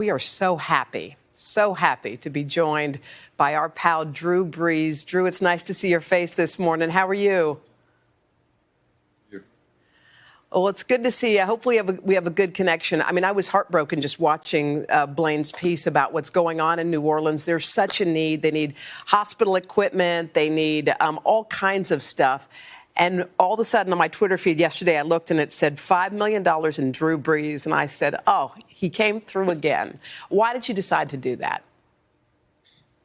We are so happy to be joined by our pal, Drew Brees. Drew, it's nice to see your face this morning. How are you? Well, it's good to see you. Hopefully we have a good connection. I mean, I was heartbroken just watching Blaine's piece about what's going on in New Orleans. There's such a need. They need hospital equipment. They need all kinds of stuff. And all of a sudden on my Twitter feed yesterday, I looked and it said $5 million in Drew Brees. And I said, oh, he came through again. Why did you decide to do that?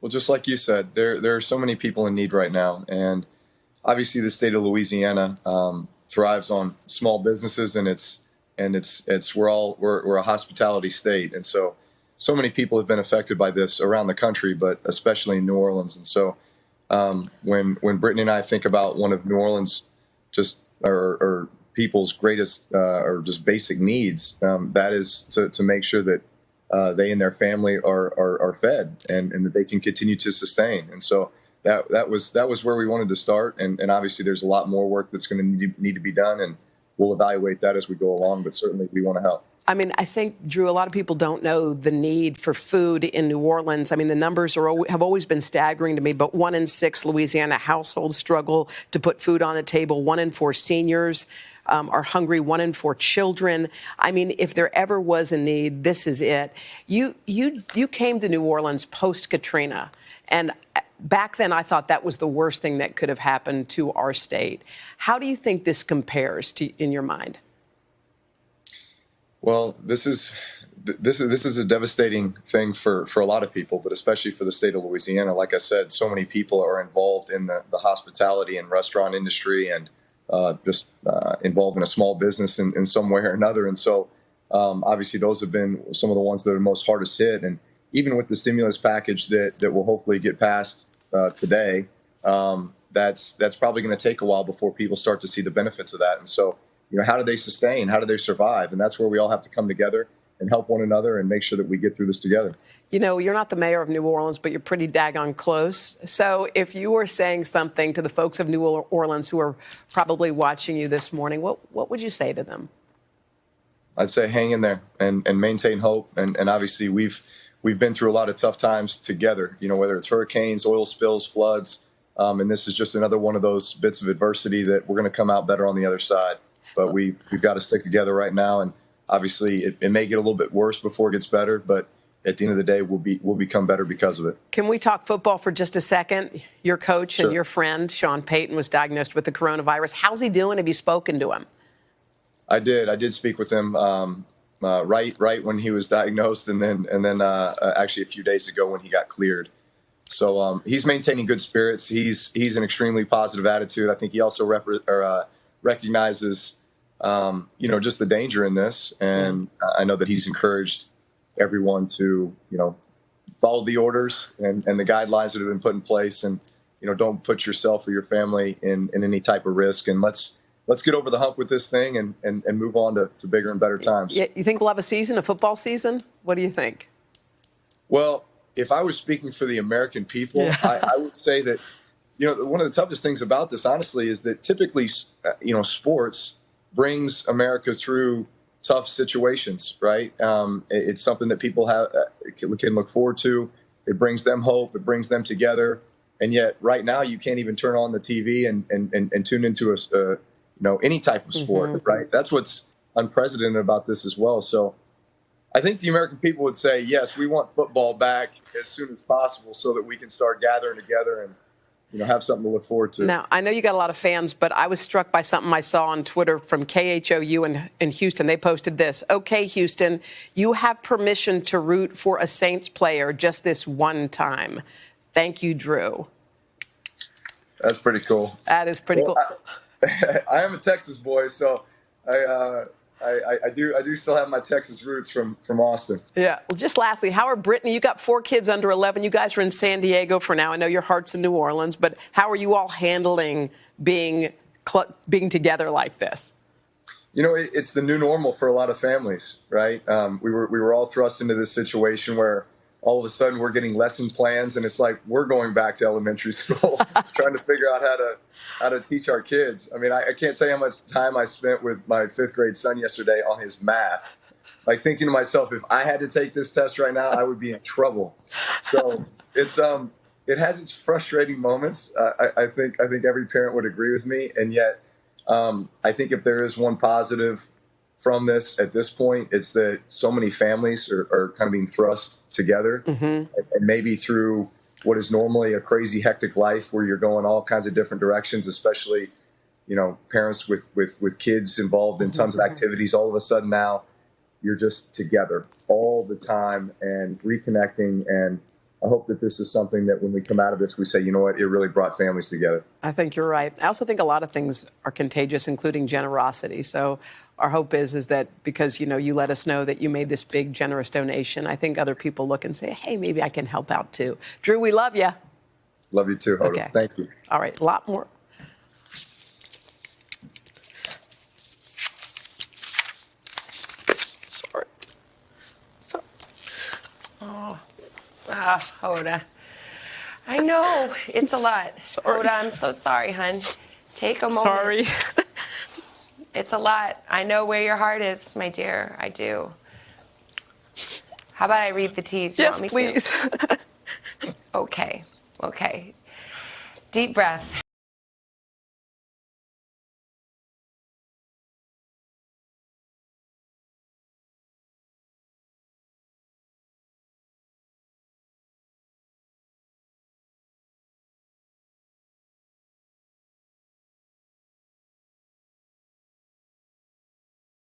Well, just like you said, there are so many people in need right now. And obviously the state of Louisiana thrives on small businesses, and we're a hospitality state. And so many people have been affected by this around the country, but especially in New Orleans. And so when Brittany and I think about one of New Orleans or people's greatest or just basic needs, that is to make sure that they and their family are fed and that they can continue to sustain. And so that was where we wanted to start. And obviously there's a lot more work that's going to need to be done, and we'll evaluate that as we go along. But certainly we want to help. I mean, I think, Drew, a lot of people don't know the need for food in New Orleans. I mean, the numbers have always been staggering to me, but 1 in 6 Louisiana households struggle to put food on the table. 1 in 4 seniors are hungry. 1 in 4 children. I mean, if there ever was a need, this is it. You came to New Orleans post-Katrina, and back then I thought that was the worst thing that could have happened to our state. How do you think this compares in your mind? Well, this is a devastating thing for a lot of people, but especially for the state of Louisiana. Like I said, so many people are involved in the hospitality and restaurant industry, and involved in a small business in some way or another. And so obviously those have been some of the ones that are most hardest hit. And even with the stimulus package that will hopefully get passed today, that's probably going to take a while before people start to see the benefits of that. And so, how do they sustain? How do they survive? And that's where we all have to come together and help one another and make sure that we get through this together. You're not the mayor of New Orleans, but you're pretty daggone close. So if you were saying something to the folks of New Orleans who are probably watching you this morning, what would you say to them? I'd say hang in there and maintain hope. And obviously we've been through a lot of tough times together, whether it's hurricanes, oil spills, floods. And this is just another one of those bits of adversity that we're going to come out better on the other side. But we've got to stick together right now. And obviously it may get a little bit worse before it gets better, but at the end of the day, we'll become better because of it. Can we talk football for just a second? Your coach Sure. and your friend, Sean Payton, was diagnosed with the coronavirus. How's he doing? Have you spoken to him? I did speak with him right when he was diagnosed, and then actually a few days ago when he got cleared. So he's maintaining good spirits. He's an extremely positive attitude. I think he also recognizes just the danger in this, and I know that he's encouraged everyone to follow the orders and the guidelines that have been put in place, and don't put yourself or your family in any type of risk, and let's get over the hump with this thing and move on to bigger and better times. Yeah, you think we'll have a football season? What do you think? Well, if I was speaking for the American people, yeah. I would say that one of the toughest things about this, honestly, is that typically sports brings America through tough situations, right? It's something that people can look forward to. It brings them hope. It brings them together. And yet, right now, you can't even turn on the TV and tune into any type of sport, mm-hmm. right? That's what's unprecedented about this as well. So, I think the American people would say, yes, we want football back as soon as possible, so that we can start gathering together and have something to look forward to. Now, I know you got a lot of fans, but I was struck by something I saw on Twitter from KHOU in Houston. They posted this. Okay, Houston, you have permission to root for a Saints player just this one time. Thank you, Drew. That's pretty cool. That is pretty cool. I am a Texas boy, so I do still have my Texas roots from Austin. Yeah. Well, just lastly, how are Brittany? You got 4 kids under 11. You guys are in San Diego for now. I know your heart's in New Orleans, but how are you all handling being together like this? It's the new normal for a lot of families, right? We were all thrust into this situation where all of a sudden we're getting lesson plans, and it's like we're going back to elementary school, trying to figure out how to teach our kids. I mean, I can't tell you how much time I spent with my 5th grade son yesterday on his math, like thinking to myself, if I had to take this test right now, I would be in trouble. So it has its frustrating moments. I think every parent would agree with me, and yet I think if there is one positive from this at this point, it's that so many families are kind of being thrust together, and maybe through what is normally a crazy, hectic life where you're going all kinds of different directions, especially, parents with kids involved in tons of activities. All of a sudden now you're just together all the time and reconnecting. And I hope that this is something that when we come out of this, we say, you know what, it really brought families together. I think you're right. I also think a lot of things are contagious, including generosity. So our hope is that because, you let us know that you made this big, generous donation, I think other people look and say, hey, maybe I can help out too. Drew, we love you. Love you too, Hoda. Okay. Thank you. All right, a lot more. Sorry. Hoda. I know. It's a lot. Sorry. Hoda, I'm so sorry, hon. Take a moment. Sorry. It's a lot. I know where your heart is, my dear. I do. How about I read the teas? You Yes, want me please. to? Okay. Deep breaths.